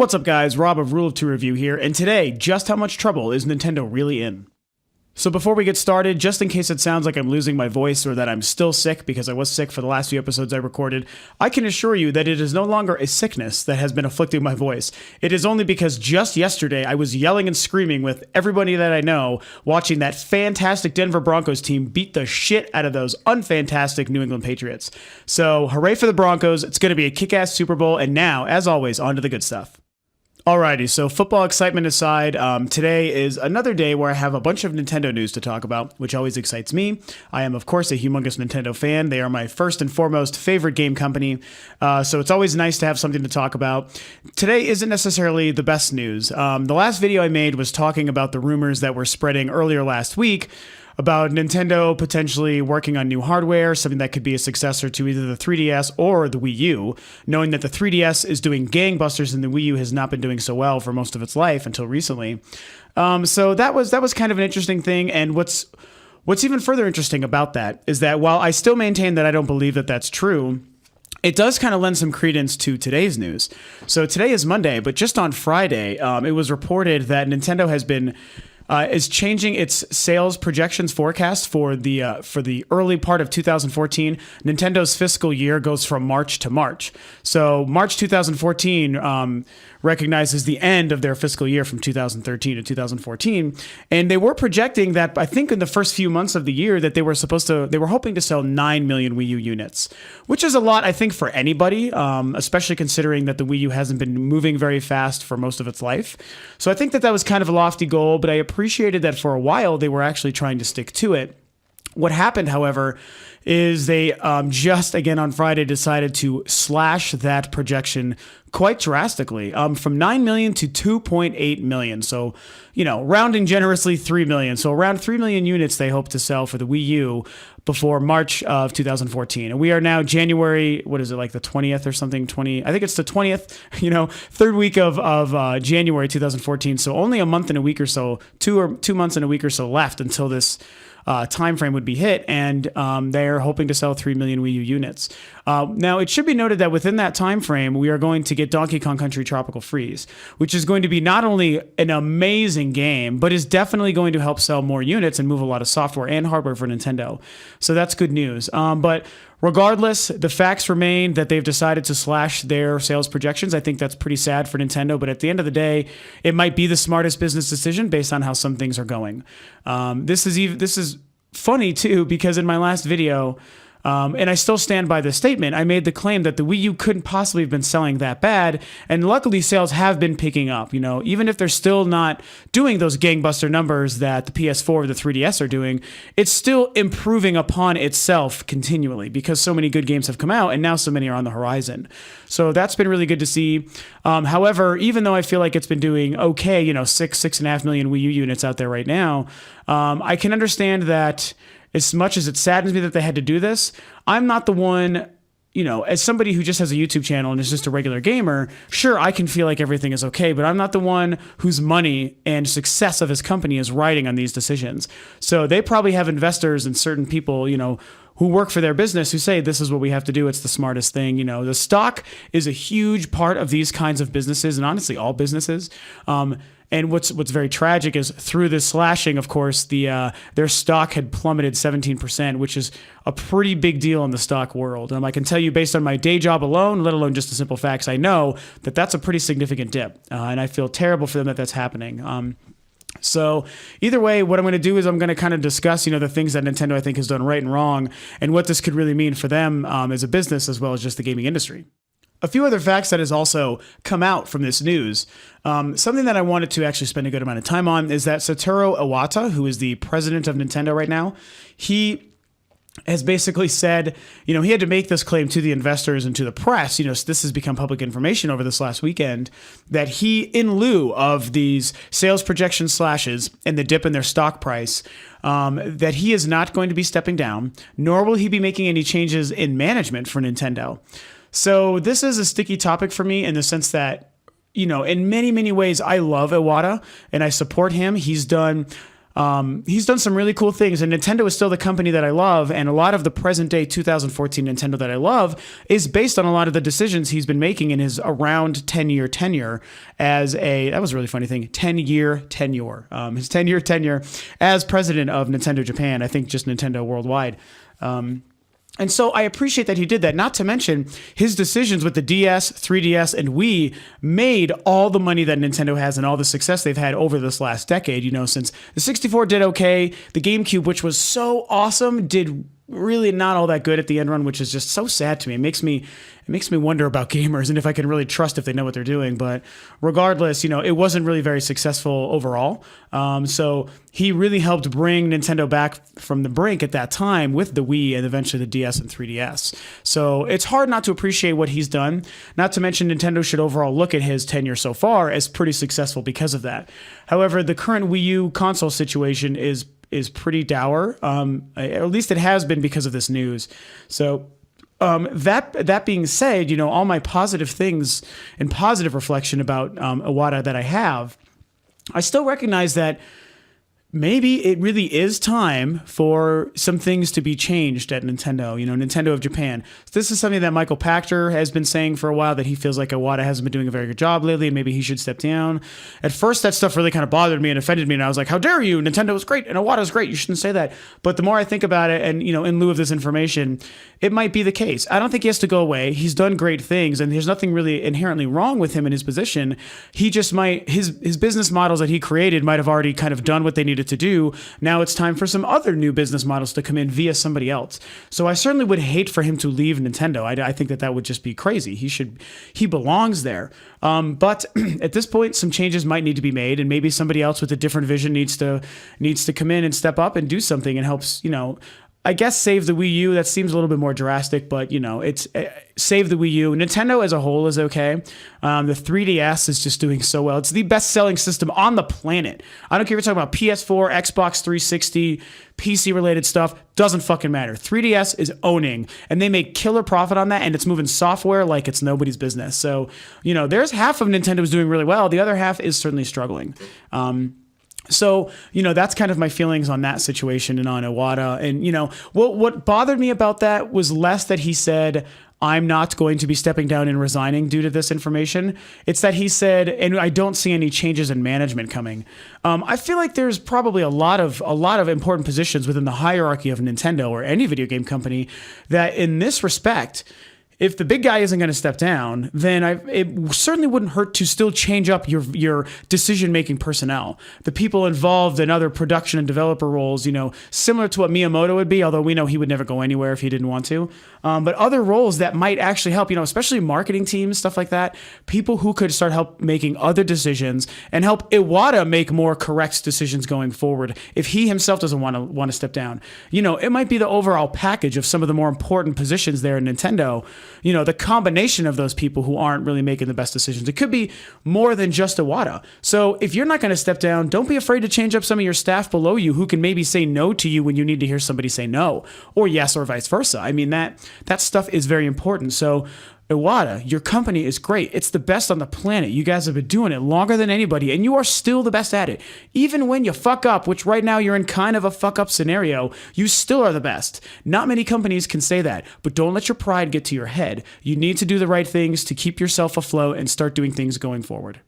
What's up guys, Rob of Rule of Two Review here, and today, just how much trouble is Nintendo really in? So before we get started, just in case it sounds like I'm losing my voice or that I'm still sick because I was sick for the last few episodes I recorded, I can assure you that it is no longer a sickness that has been afflicting my voice. It is only because just yesterday I was yelling and screaming with everybody that I know watching that fantastic Denver Broncos team beat the shit out of those unfantastic New England Patriots. So hooray for the Broncos, it's going to be a kick-ass Super Bowl, and now, as always, on to the good stuff. Alrighty, so football excitement aside, today is another day where I have a bunch of Nintendo news to talk about, which always excites me. I am, of course, a humongous Nintendo fan. They are my first and foremost favorite game company, so it's always nice to have something to talk about. Today isn't necessarily the best news. The last video I made was talking about the rumors that were spreading earlier last week about Nintendo potentially working on new hardware, something that could be a successor to either the 3DS or the Wii U, knowing that the 3DS is doing gangbusters and the Wii U has not been doing so well for most of its life until recently. So that was kind of an interesting thing, and what's even further interesting about that is that while I still maintain that I don't believe that that's true, it does kind of lend some credence to today's news. So today is Monday, but just on Friday, it was reported that Nintendo has been is changing its sales projections forecast for the early part of 2014. Nintendo's fiscal year goes from March to March. So March 2014 recognizes the end of their fiscal year from 2013 to 2014, and they were projecting that I think in the first few months of the year that they were hoping to sell 9 million Wii U units, which is a lot I think for anybody, especially considering that the Wii U hasn't been moving very fast for most of its life. So I think that was kind of a lofty goal, but I appreciated that for a while they were actually trying to stick to it. What happened, however, is they just again on Friday decided to slash that projection quite drastically, from 9 million to 2.8 million. So, rounding generously 3 million. So around 3 million units they hope to sell for the Wii U before March of 2014. And we are now January, what is it, like the 20th or something? I think it's the 20th, third week of January 2014. So only a month and a week or so, 2 months and a week or so left until this time frame would be hit, and they're hoping to sell 3 million Wii U units. Now, it should be noted that within that time frame, we are going to get Donkey Kong Country Tropical Freeze, which is going to be not only an amazing game, but is definitely going to help sell more units and move a lot of software and hardware for Nintendo. So that's good news. But regardless, the facts remain that they've decided to slash their sales projections. I think that's pretty sad for Nintendo, but at the end of the day, it might be the smartest business decision based on how some things are going. This is funny too, because in my last video, and I still stand by this statement, I made the claim that the Wii U couldn't possibly have been selling that bad, and luckily sales have been picking up. Even if they're still not doing those gangbuster numbers that the PS4 or the 3DS are doing, it's still improving upon itself continually because so many good games have come out and now so many are on the horizon. So that's been really good to see. However, even though I feel like it's been doing okay, 6.5 million Wii U units out there right now, I can understand that. As much as it saddens me that they had to do this, I'm not the one, as somebody who just has a YouTube channel and is just a regular gamer, sure, I can feel like everything is okay, but I'm not the one whose money and success of his company is riding on these decisions. So they probably have investors and certain people, who work for their business who say this is what we have to do. It's the smartest thing. The stock is a huge part of these kinds of businesses, and honestly, all businesses. And what's very tragic is through this slashing, of course, their stock had plummeted 17%, which is a pretty big deal in the stock world. I can tell you based on my day job alone, let alone just the simple facts, I know that that's a pretty significant dip. And I feel terrible for them that that's happening. So either way, what I'm going to do is I'm going to kind of discuss, the things that Nintendo I think has done right and wrong and what this could really mean for them as a business as well as just the gaming industry. A few other facts that has also come out from this news. Something that I wanted to actually spend a good amount of time on is that Satoru Iwata, who is the president of Nintendo right now, he has basically said, he had to make this claim to the investors and to the press, this has become public information over this last weekend, that he, in lieu of these sales projection slashes and the dip in their stock price, that he is not going to be stepping down, nor will he be making any changes in management for Nintendo. So this is a sticky topic for me in the sense that, in many, many ways, I love Iwata and I support him. He's done He's done some really cool things, and Nintendo is still the company that I love, and a lot of the present day 2014 Nintendo that I love is based on a lot of the decisions he's been making in his around 10-year tenure that was a really funny thing, 10-year tenure. His 10-year tenure as president of Nintendo Japan, I think just Nintendo worldwide. And so I appreciate that he did that. Not to mention his decisions with the DS, 3DS, and Wii made all the money that Nintendo has and all the success they've had over this last decade. Since the 64 did okay, the GameCube, which was so awesome, did really not all that good at the end run, which is just so sad to me. It makes me wonder about gamers and if I can really trust if they know what they're doing. But regardless, it wasn't really very successful overall. So he really helped bring Nintendo back from the brink at that time with the Wii and eventually the DS and 3DS. So it's hard not to appreciate what he's done. Not to mention Nintendo should overall look at his tenure so far as pretty successful because of that. However, the current Wii U console situation is pretty dour. At least it has been because of this news. So that being said, all my positive things and positive reflection about Iwata that I have, I still recognize that maybe it really is time for some things to be changed at Nintendo, Nintendo of Japan. So this is something that Michael Pachter has been saying for a while, that he feels like Iwata hasn't been doing a very good job lately and maybe he should step down. At first, that stuff really kind of bothered me and offended me. And I was like, how dare you? Nintendo is great and Iwata is great. You shouldn't say that. But the more I think about it and, in lieu of this information, it might be the case. I don't think he has to go away. He's done great things and there's nothing really inherently wrong with him in his position. He just might, his business models that he created might have already kind of done what they needed to do. Now it's time for some other new business models to come in via somebody else. So I certainly would hate for him to leave Nintendo. I think that would just be crazy. He belongs there. But at this point, some changes might need to be made, and maybe somebody else with a different vision needs to come in and step up and do something and helps, I guess save the Wii U. That seems a little bit more drastic, but it's save the Wii U. Nintendo as a whole is okay. The 3DS is just doing so well. It's the best-selling system on the planet. I don't care if you're talking about PS4, Xbox 360, PC-related stuff. Doesn't fucking matter. 3DS is owning, and they make killer profit on that, and it's moving software like it's nobody's business. So, there's half of Nintendo's doing really well. The other half is certainly struggling. So, that's kind of my feelings on that situation and on Iwata. And, what bothered me about that was less that he said, I'm not going to be stepping down and resigning due to this information. It's that he said, and I don't see any changes in management coming. I feel like there's probably a lot of important positions within the hierarchy of Nintendo or any video game company that in this respect, if the big guy isn't going to step down, then it certainly wouldn't hurt to still change up your decision-making personnel. The people involved in other production and developer roles, similar to what Miyamoto would be, although we know he would never go anywhere if he didn't want to. But other roles that might actually help, especially marketing teams, stuff like that. People who could start help making other decisions and help Iwata make more correct decisions going forward if he himself doesn't want to step down. It might be the overall package of some of the more important positions there in Nintendo. The combination of those people who aren't really making the best decisions. It could be more than just Iwata. So if you're not going to step down, don't be afraid to change up some of your staff below you who can maybe say no to you when you need to hear somebody say no, or yes, or vice versa. I mean, that stuff is very important. So Iwata, your company is great. It's the best on the planet. You guys have been doing it longer than anybody, and you are still the best at it. Even when you fuck up, which right now you're in kind of a fuck up scenario, you still are the best. Not many companies can say that, but don't let your pride get to your head. You need to do the right things to keep yourself afloat and start doing things going forward.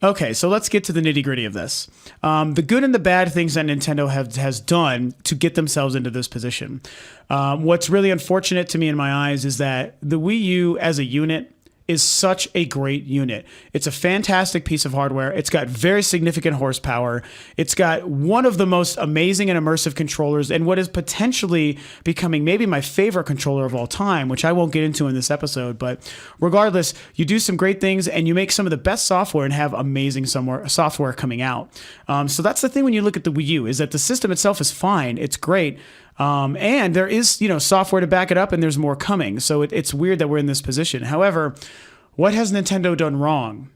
Okay, so let's get to the nitty-gritty of this. The good and the bad things that Nintendo has done to get themselves into this position. What's really unfortunate to me in my eyes is that the Wii U as a unit is such a great unit. It's a fantastic piece of hardware. It's got very significant horsepower. It's got one of the most amazing and immersive controllers and what is potentially becoming maybe my favorite controller of all time, which I won't get into in this episode. But regardless, you do some great things and you make some of the best software and have amazing software coming out. So that's the thing when you look at the Wii U, is that the system itself is fine. It's great. And there is, software to back it up, and there's more coming. So it's weird that we're in this position. However, what has Nintendo done wrong?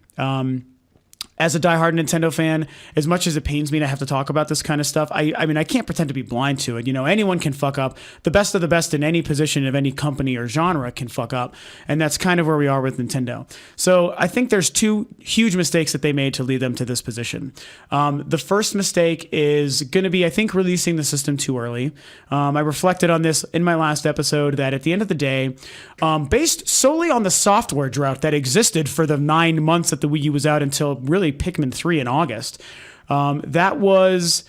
As a diehard Nintendo fan, as much as it pains me to have to talk about this kind of stuff, I mean, I can't pretend to be blind to it. Anyone can fuck up. The best of the best in any position of any company or genre can fuck up. And that's kind of where we are with Nintendo. So I think there's two huge mistakes that they made to lead them to this position. The first mistake is going to be, I think, releasing the system too early. I reflected on this in my last episode that at the end of the day, based solely on the software drought that existed for the 9 months that the Wii U was out until really Pikmin 3 in August. That was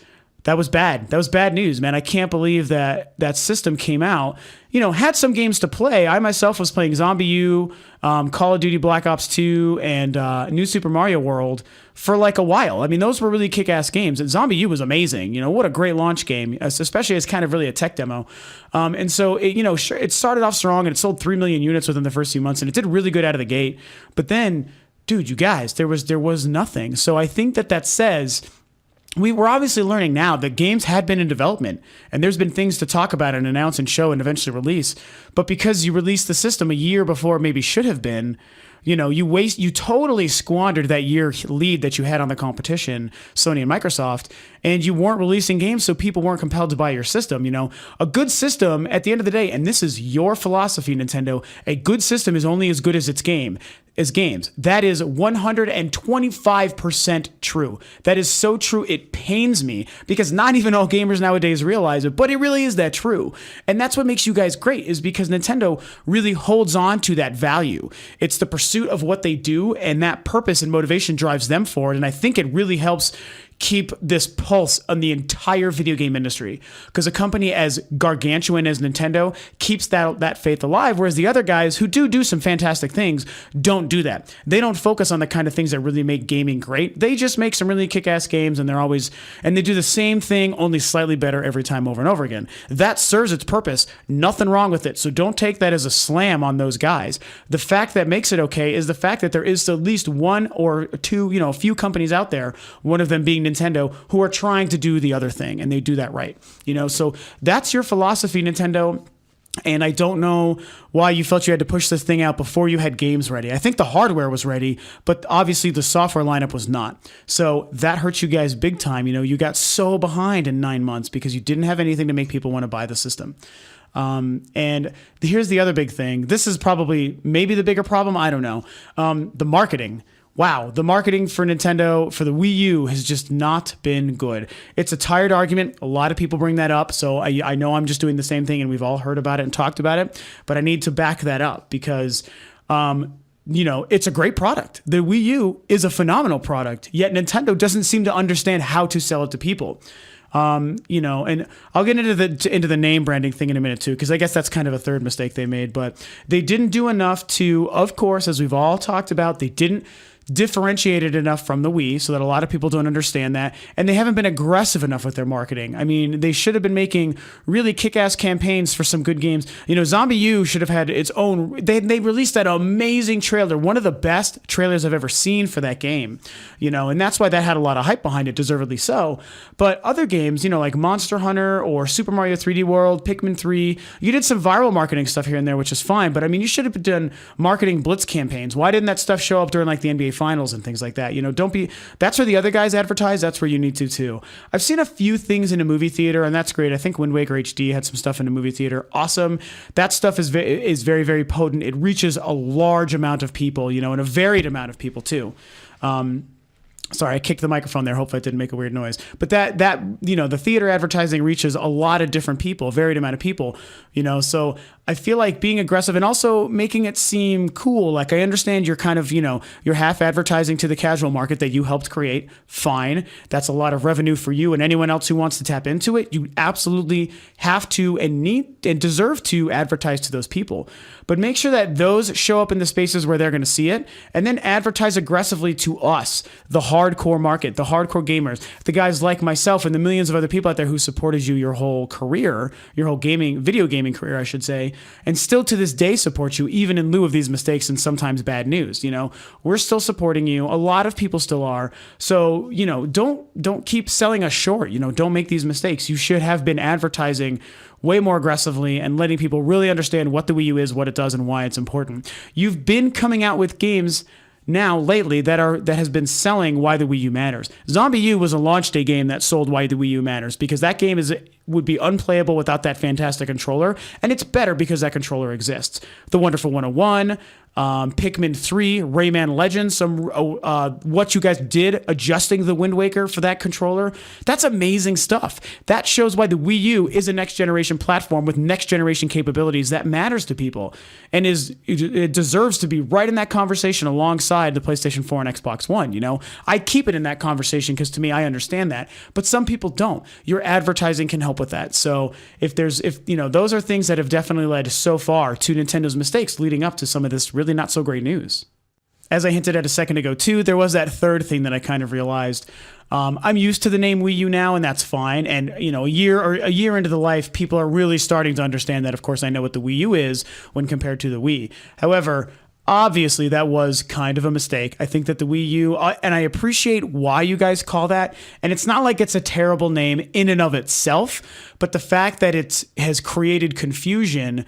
bad. That was bad news, man. I can't believe that system came out. Had some games to play. I myself was playing Zombie U, Call of Duty Black Ops 2, and New Super Mario World for like a while. I mean, those were really kick-ass games. And Zombie U was amazing. What a great launch game, especially as kind of really a tech demo. And so, it started off strong and it sold 3 million units within the first few months, and it did really good out of the gate. But then, dude, you guys, there was nothing. So I think that says we're obviously learning now that games had been in development and there's been things to talk about and announce and show and eventually release. But because you released the system a year before it maybe should have been, you totally squandered that year lead that you had on the competition, Sony and Microsoft, and you weren't releasing games, so people weren't compelled to buy your system. A good system at the end of the day, and this is your philosophy, Nintendo, a good system is only as good as its games. That is 125% true. That is so true. It pains me because not even all gamers nowadays realize it, but it really is that true. And that's what makes you guys great, is because Nintendo really holds on to that value. It's the pursuit of what they do, and that purpose and motivation drives them forward. And I think it really helps keep this pulse on the entire video game industry, because a company as gargantuan as Nintendo keeps that faith alive, whereas the other guys who do some fantastic things don't do that. They don't focus on the kind of things that really make gaming great. They just make some really kick-ass games, and they do the same thing, only slightly better every time over and over again. That serves its purpose. Nothing wrong with it. So don't take that as a slam on those guys. The fact that makes it okay is the fact that there is at least one or two, a few companies out there, one of them being Nintendo, who are trying to do the other thing, and they do that right. So that's your philosophy, Nintendo. And I don't know why you felt you had to push this thing out before you had games ready. I think the hardware was ready, but obviously the software lineup was not. So that hurt you guys big time. You got so behind in 9 months because you didn't have anything to make people want to buy the system. And here's the other big thing. This is probably maybe the bigger problem. I don't know. The marketing. Wow, the marketing for Nintendo, for the Wii U, has just not been good. It's a tired argument. A lot of people bring that up, so I know I'm just doing the same thing, and we've all heard about it and talked about it, but I need to back that up because, it's a great product. The Wii U is a phenomenal product, yet Nintendo doesn't seem to understand how to sell it to people. And I'll get into the name branding thing in a minute too, because I guess that's kind of a third mistake they made, but they didn't do enough to, of course, as we've all talked about, they didn't differentiated enough from the Wii so that a lot of people don't understand that, and they haven't been aggressive enough with their marketing. I mean, they should have been making really kick-ass campaigns for some good games. Zombie U should have had its own. They released that amazing trailer, one of the best trailers I've ever seen for that game. And that's why that had a lot of hype behind it, deservedly so. But other games, like Monster Hunter or Super Mario 3D World, Pikmin 3, you did some viral marketing stuff here and there, which is fine. But I mean, you should have done marketing blitz campaigns. Why didn't that stuff show up during like the NBA Finals and things like that? That's where the other guys advertise. That's where you need to too. I've seen a few things in a movie theater, and that's great. I think Wind Waker HD had some stuff in a movie theater. Awesome. That stuff is very, very potent. It reaches a large amount of people, and a varied amount of people too. Sorry, I kicked the microphone there. Hopefully it didn't make a weird noise. But that the theater advertising reaches a lot of different people, a varied amount of people, so I feel like being aggressive and also making it seem cool. Like, I understand you're kind of, you're half advertising to the casual market that you helped create. Fine. That's a lot of revenue for you and anyone else who wants to tap into it. You absolutely have to and need and deserve to advertise to those people. But make sure that those show up in the spaces where they're going to see it, and then advertise aggressively to us, the hardcore market, the hardcore gamers, the guys like myself and the millions of other people out there who supported you your whole career, your whole video gaming career, I should say, and still to this day support you, even in lieu of these mistakes and sometimes bad news. We're still supporting you. A lot of people still are. So, don't keep selling us short. Don't make these mistakes. You should have been advertising way more aggressively and letting people really understand what the Wii U is, what it does, and why it's important. You've been coming out with games now lately that has been selling Why the Wii U Matters. Zombie U was a launch day game that sold Why the Wii U Matters because that game would be unplayable without that fantastic controller, and it's better because that controller exists. The Wonderful 101, Pikmin 3, Rayman Legends, what you guys did adjusting the Wind Waker for that controller. That's amazing stuff. That shows why the Wii U is a next generation platform with next generation capabilities that matters to people and it deserves to be right in that conversation alongside the PlayStation 4 and Xbox One. I keep it in that conversation because to me, I understand that, but some people don't. Your advertising can help with that. So if those are things that have definitely led so far to Nintendo's mistakes leading up to some of this really not so great news. As I hinted at a second ago too, there was that third thing that I kind of realized. I'm used to the name Wii U now, and that's fine. And a year into the life, people are really starting to understand that. Of course, I know what the Wii U is when compared to the Wii. However, obviously, that was kind of a mistake. I think that the Wii U, and I appreciate why you guys call that. And it's not like it's a terrible name in and of itself, but the fact that it has created confusion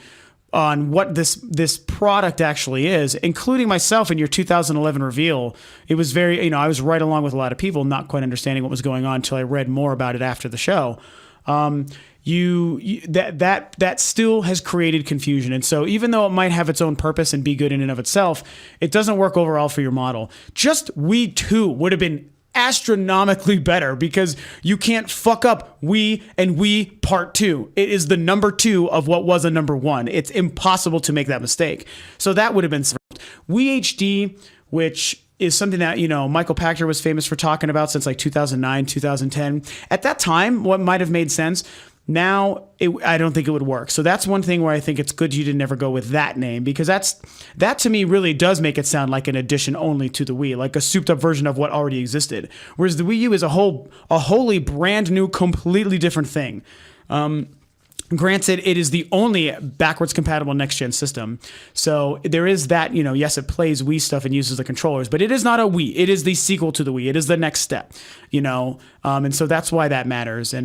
on what this product actually is, including myself in your 2011 reveal. It was very, I was right along with a lot of people, not quite understanding what was going on until I read more about it after the show. That still has created confusion. And so even though it might have its own purpose and be good in and of itself, it doesn't work overall for your model. Just Wii 2 would have been astronomically better because you can't fuck up Wii and Wii Part 2. It is the number 2 of what was a number 1. It's impossible to make that mistake. So that would have been Wii HD, which is something that, Michael Pachter was famous for talking about since like 2009, 2010. At that time, what might have made sense. Now, I don't think it would work. So that's one thing where I think it's good you didn't ever go with that name because that to me really does make it sound like an addition only to the Wii, like a souped up version of what already existed. Whereas the Wii U is a wholly brand new, completely different thing. Granted, it is the only backwards compatible next gen system. So there is that, yes, it plays Wii stuff and uses the controllers, but it is not a Wii. It is the sequel to the Wii. It is the next step, and so that's why that matters.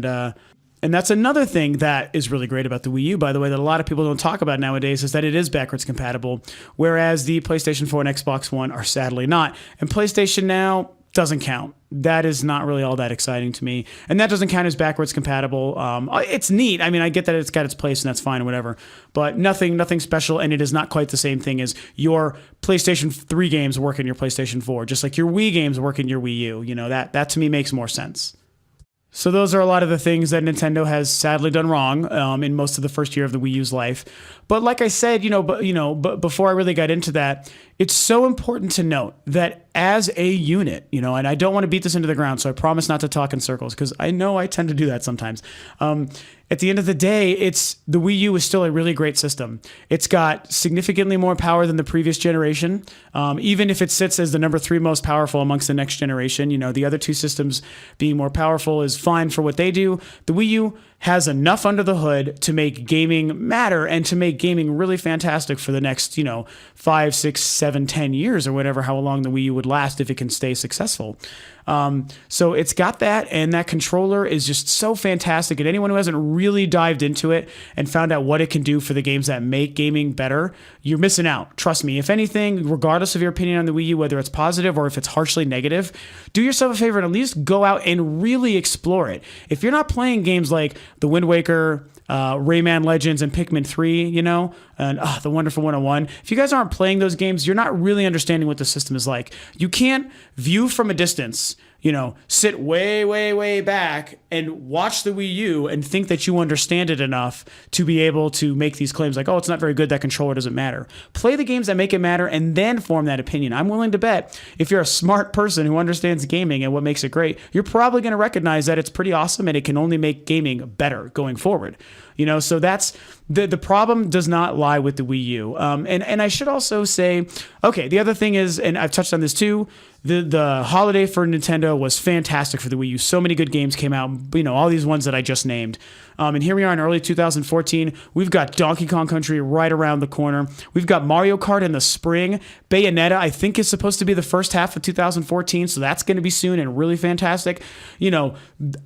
And that's another thing that is really great about the Wii U, by the way, that a lot of people don't talk about nowadays, is that it is backwards compatible, whereas the PlayStation 4 and Xbox One are sadly not. And PlayStation Now doesn't count. That is not really all that exciting to me. And that doesn't count as backwards compatible. It's neat. I mean, I get that it's got its place and that's fine or whatever, but nothing special. And it is not quite the same thing as your PlayStation 3 games work in your PlayStation 4, just like your Wii games work in your Wii U. That to me makes more sense. So those are a lot of the things that Nintendo has sadly done wrong in most of the first year of the Wii U's life. But like I said, but before I really got into that, it's so important to note that as a unit, and I don't want to beat this into the ground, so I promise not to talk in circles because I know I tend to do that sometimes. At the end of the day, the Wii U is still a really great system. It's got significantly more power than the previous generation. Even if it sits as the number 3 most powerful amongst the next generation, the other two systems being more powerful is fine for what they do. The Wii U has enough under the hood to make gaming matter and to make gaming really fantastic for the next, 5, 6, 7, 10 years or whatever, how long the Wii U would last if it can stay successful. So it's got that, and that controller is just so fantastic. And anyone who hasn't really dived into it and found out what it can do for the games that make gaming better, you're missing out. Trust me. If anything, regardless of your opinion on the Wii U, whether it's positive or if it's harshly negative, do yourself a favor and at least go out and really explore it. If you're not playing games like The Wind Waker, Rayman Legends, and Pikmin 3, and The Wonderful 101. If you guys aren't playing those games, you're not really understanding what the system is like. You can't view from a distance, sit way, way, way back and watch the Wii U and think that you understand it enough to be able to make these claims like, oh, it's not very good, that controller doesn't matter. Play the games that make it matter and then form that opinion. I'm willing to bet if you're a smart person who understands gaming and what makes it great, you're probably going to recognize that it's pretty awesome and it can only make gaming better going forward. So that's the problem does not lie with the Wii U. And I should also say, okay, the other thing is, and I've touched on this too, The holiday for Nintendo was fantastic for the Wii U. So many good games came out, all these ones that I just named. And here we are in early 2014. We've got Donkey Kong Country right around the corner. We've got Mario Kart in the spring. Bayonetta, I think, is supposed to be the first half of 2014, so that's going to be soon and really fantastic.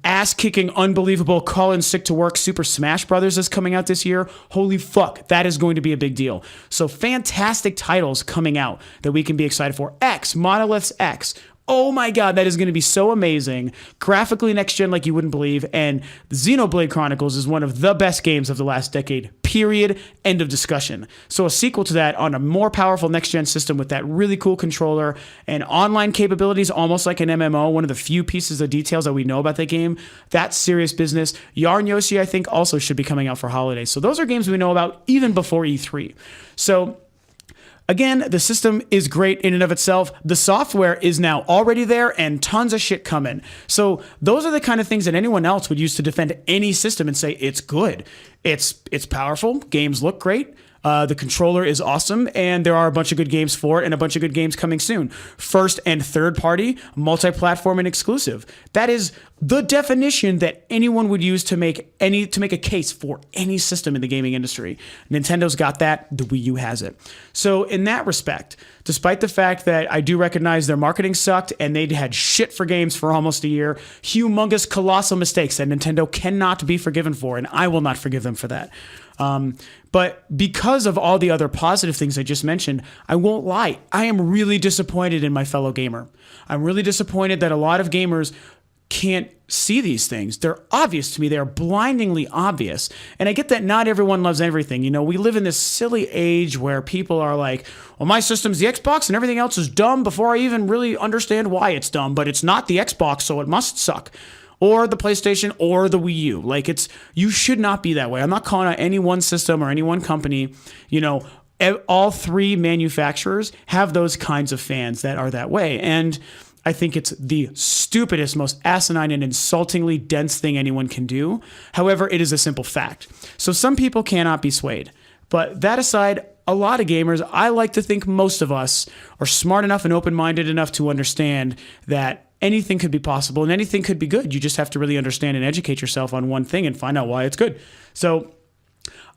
Ass-kicking, unbelievable, call-in sick-to-work Super Smash Brothers is coming out this year. Holy fuck, that is going to be a big deal. So fantastic titles coming out that we can be excited for. Monolith's X. Oh my God, that is going to be so amazing. Graphically next gen like you wouldn't believe. And Xenoblade Chronicles is one of the best games of the last decade, period. End of discussion. So a sequel to that on a more powerful next gen system with that really cool controller and online capabilities, almost like an MMO, one of the few pieces of details that we know about the game. That's serious business. Yarn Yoshi, I think, also should be coming out for holidays. So those are games we know about even before E3. So again, the system is great in and of itself. The software is now already there and tons of shit coming. So those are the kind of things that anyone else would use to defend any system and say it's good. It's powerful. Games look great. The controller is awesome, and there are a bunch of good games for it and a bunch of good games coming soon. First and third party, multi-platform and exclusive. That is the definition that anyone would use to make a case for any system in the gaming industry. Nintendo's got that, the Wii U has it. So in that respect, despite the fact that I do recognize their marketing sucked and they had shit for games for almost a year, humongous, colossal mistakes that Nintendo cannot be forgiven for, and I will not forgive them for that. But because of all the other positive things I just mentioned, I won't lie. I am really disappointed in my fellow gamer. I'm really disappointed that a lot of gamers can't see these things. They're obvious to me. They're blindingly obvious. And I get that not everyone loves everything. We live in this silly age where people are like, well, my system's the Xbox and everything else is dumb before I even really understand why it's dumb, but it's not the Xbox, so it must suck. Or the PlayStation or the Wii U. You should not be that way. I'm not calling out any one system or any one company. All three manufacturers have those kinds of fans that are that way. And I think it's the stupidest, most asinine and insultingly dense thing anyone can do. However, it is a simple fact. So some people cannot be swayed. But that aside, a lot of gamers, I like to think most of us, are smart enough and open-minded enough to understand that anything could be possible and anything could be good. You just have to really understand and educate yourself on one thing and find out why it's good. So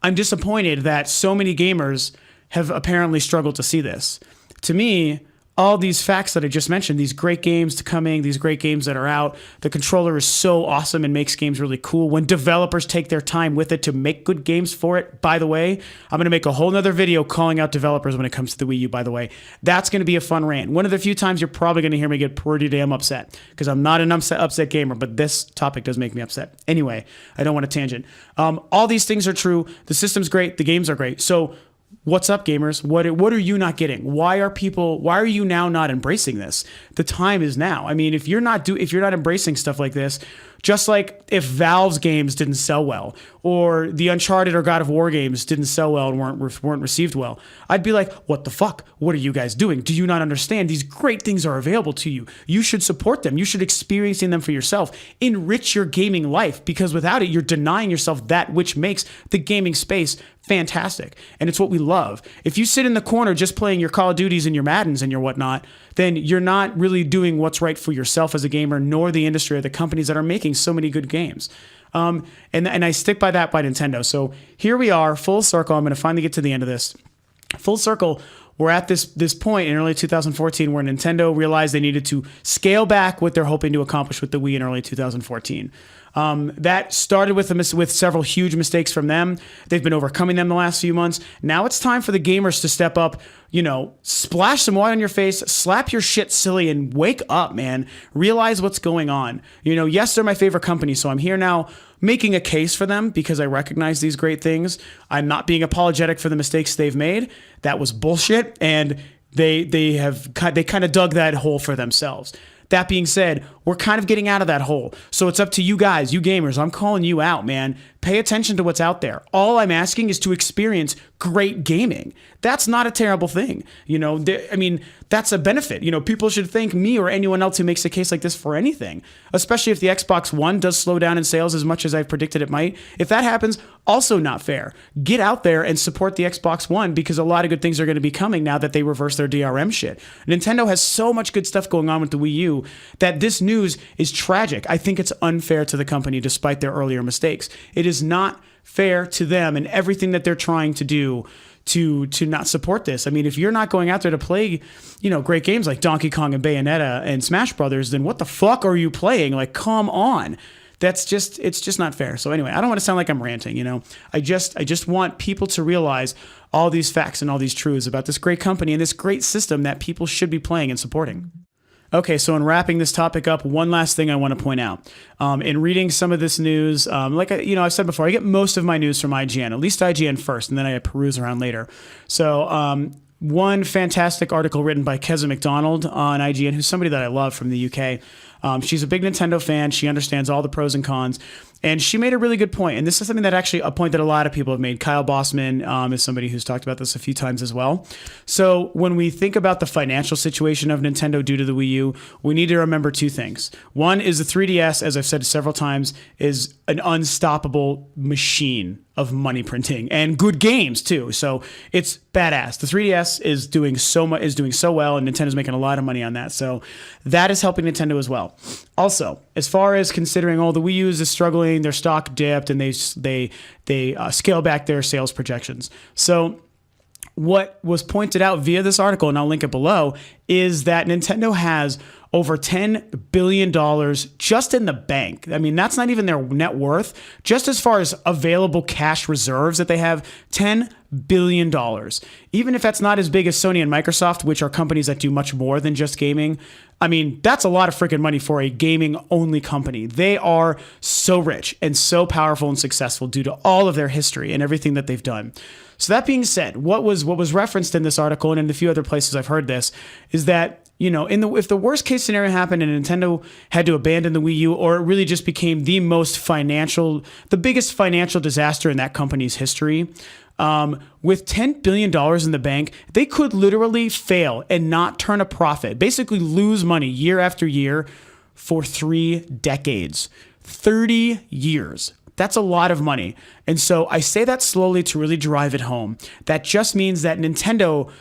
I'm disappointed that so many gamers have apparently struggled to see this. To me, all these facts that I just mentioned, these great games coming, these great games that are out, the controller is so awesome and makes games really cool. When developers take their time with it to make good games for it, by the way, I'm going to make a whole nother video calling out developers when it comes to the Wii U, by the way. That's going to be a fun rant. One of the few times you're probably going to hear me get pretty damn upset because I'm not an upset gamer, but this topic does make me upset. Anyway, I don't want to tangent. All these things are true. The system's great. The games are great. So what's up, gamers? What are you not getting? Why are you now not embracing this? The time is now. I mean, if you're not embracing stuff like this, just like if Valve's games didn't sell well, or the Uncharted or God of War games didn't sell well and weren't received well, I'd be like, what the fuck? What are you guys doing? Do you not understand? These great things are available to you. You should support them. You should experience them for yourself. Enrich your gaming life, because without it, you're denying yourself that which makes the gaming space fantastic. And it's what we love. If you sit in the corner just playing your Call of Duties and your Maddens and your whatnot, then you're not really doing what's right for yourself as a gamer, nor the industry or the companies that are making so many good games. And I stick by that by Nintendo. So here we are, full circle. I'm going to finally get to the end of this. Full circle. We're at this point in early 2014 where Nintendo realized they needed to scale back what they're hoping to accomplish with the Wii in early 2014. That started with several huge mistakes from them. They've been overcoming them the last few months. Now it's time for the gamers to step up, splash some water on your face, slap your shit silly, and wake up, man. Realize what's going on. Yes, they're my favorite company, so I'm here now making a case for them because I recognize these great things. I'm not being apologetic for the mistakes they've made. That was bullshit, and they kind of dug that hole for themselves. That being said, we're kind of getting out of that hole. So it's up to you guys, you gamers. I'm calling you out, man. Pay attention to what's out there. All I'm asking is to experience great gaming. That's not a terrible thing. I mean, that's a benefit. People should thank me or anyone else who makes a case like this for anything, especially if the Xbox One does slow down in sales as much as I've predicted it might. If that happens, also not fair. Get out there and support the Xbox One, because a lot of good things are going to be coming now that they reverse their DRM shit. Nintendo has so much good stuff going on with the Wii U that this news is tragic. I think it's unfair to the company despite their earlier mistakes. It is not fair to them and everything that they're trying to do to not support this. I mean, if you're not going out there to play, great games like Donkey Kong and Bayonetta and Smash Brothers, then what the fuck are you playing? Like, come on. It's just not fair. So anyway, I don't want to sound like I'm ranting, I just want people to realize all these facts and all these truths about this great company and this great system that people should be playing and supporting. Okay, so in wrapping this topic up, one last thing I want to point out. In reading some of this news, I've said before, I get most of my news from IGN, at least IGN first, and then I peruse around later. So one fantastic article written by Keza McDonald on IGN, who's somebody that I love from the UK. She's a big Nintendo fan. She understands all the pros and cons. And she made a really good point. And this is something that a point that a lot of people have made. Kyle Bossman is somebody who's talked about this a few times as well. So when we think about the financial situation of Nintendo due to the Wii U, we need to remember two things. One is the 3DS, as I've said several times, is an unstoppable machine of money printing and good games too. So it's badass. The 3DS is doing so well, and Nintendo's making a lot of money on that. So that is helping Nintendo as well. Also, as far as considering the Wii U is struggling, their stock dipped, and they scale back their sales projections. So what was pointed out via this article, and I'll link it below, is that Nintendo has over $10 billion just in the bank. I mean, that's not even their net worth. Just as far as available cash reserves that they have, $10 billion. Even if that's not as big as Sony and Microsoft, which are companies that do much more than just gaming, I mean, that's a lot of freaking money for a gaming-only company. They are so rich and so powerful and successful due to all of their history and everything that they've done. So that being said, what was referenced in this article and in a few other places I've heard this is that, if the worst case scenario happened and Nintendo had to abandon the Wii U, or it really just became the biggest financial disaster in that company's history, with $10 billion in the bank, they could literally fail and not turn a profit, basically lose money year after year for 3 decades, 30 years. That's a lot of money. And so I say that slowly to really drive it home. That just means that Nintendo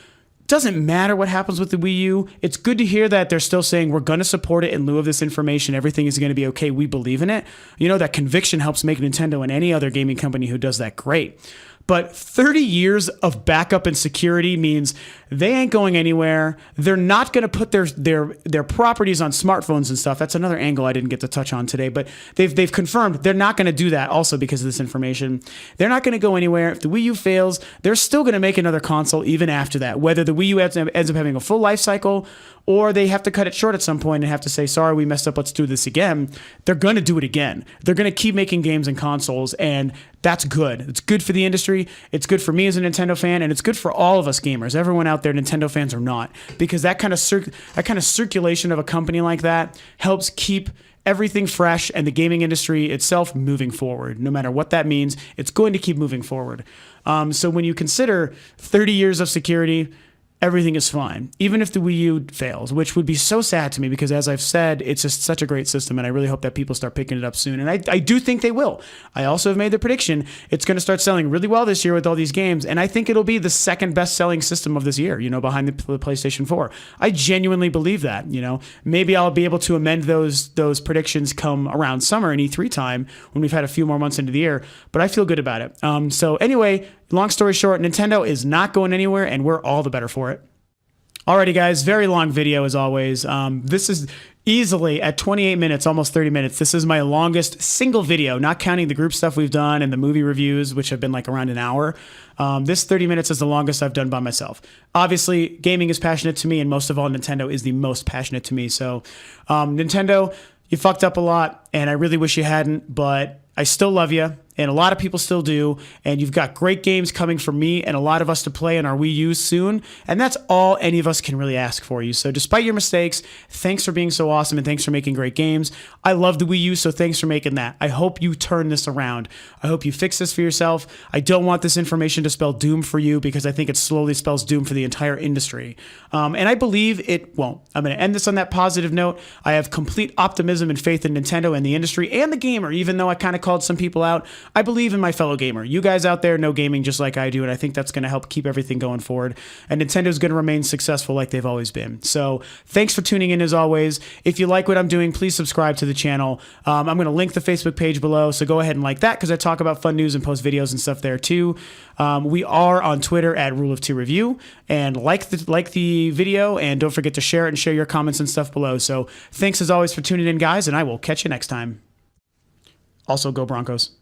doesn't matter what happens with the Wii U. It's good to hear that they're still saying we're going to support it in lieu of this information. Everything is going to be okay. We believe in it. That conviction helps make Nintendo and any other gaming company who does that great. But 30 years of backup and security means they ain't going anywhere. They're not going to put their properties on smartphones and stuff. That's another angle I didn't get to touch on today, but they've confirmed they're not going to do that also because of this information. They're not going to go anywhere. If the Wii U fails, they're still going to make another console even after that, whether the Wii U ends up having a full life cycle or they have to cut it short at some point and have to say, sorry, we messed up, let's do this again. They're going to do it again. They're going to keep making games and consoles, and that's good. It's good for the industry. It's good for me as a Nintendo fan, and it's good for all of us gamers, everyone out there, Nintendo fans or not, because that kind of circulation of a company like that helps keep everything fresh and the gaming industry itself moving forward. No matter what that means, it's going to keep moving forward. So when you consider 30 years of security, everything is fine, even if the Wii U fails, which would be so sad to me because, as I've said, it's just such a great system, and I really hope that people start picking it up soon. And I do think they will. I also have made the prediction it's going to start selling really well this year with all these games, and I think it'll be the second best-selling system of this year, behind the PlayStation 4. I genuinely believe that, Maybe I'll be able to amend those predictions come around summer and E3 time when we've had a few more months into the year, but I feel good about it. So anyway, long story short, Nintendo is not going anywhere, and we're all the better for it. Alrighty, guys, very long video as always. This is easily at 28 minutes, almost 30 minutes. This is my longest single video, not counting the group stuff we've done and the movie reviews, which have been like around an hour. This 30 minutes is the longest I've done by myself. Obviously, gaming is passionate to me, and most of all, Nintendo is the most passionate to me. So, Nintendo, you fucked up a lot, and I really wish you hadn't, but I still love you, and a lot of people still do. And you've got great games coming from me and a lot of us to play on our Wii U soon. And that's all any of us can really ask for you. So despite your mistakes, thanks for being so awesome and thanks for making great games. I love the Wii U, so thanks for making that. I hope you turn this around. I hope you fix this for yourself. I don't want this information to spell doom for you because I think it slowly spells doom for the entire industry. And I believe it won't. I'm going to end this on that positive note. I have complete optimism and faith in Nintendo and the industry and the gamer, even though I kind of called some people out. I believe in my fellow gamer. You guys out there know gaming just like I do, and I think that's going to help keep everything going forward. And Nintendo's going to remain successful like they've always been. So thanks for tuning in as always. If you like what I'm doing, please subscribe to the channel. I'm going to link the Facebook page below, so go ahead and like that because I talk about fun news and post videos and stuff there too. We are on Twitter at Rule of Two Review, and like the video, and don't forget to share it and share your comments and stuff below. So thanks as always for tuning in, guys, and I will catch you next time. Also, go Broncos.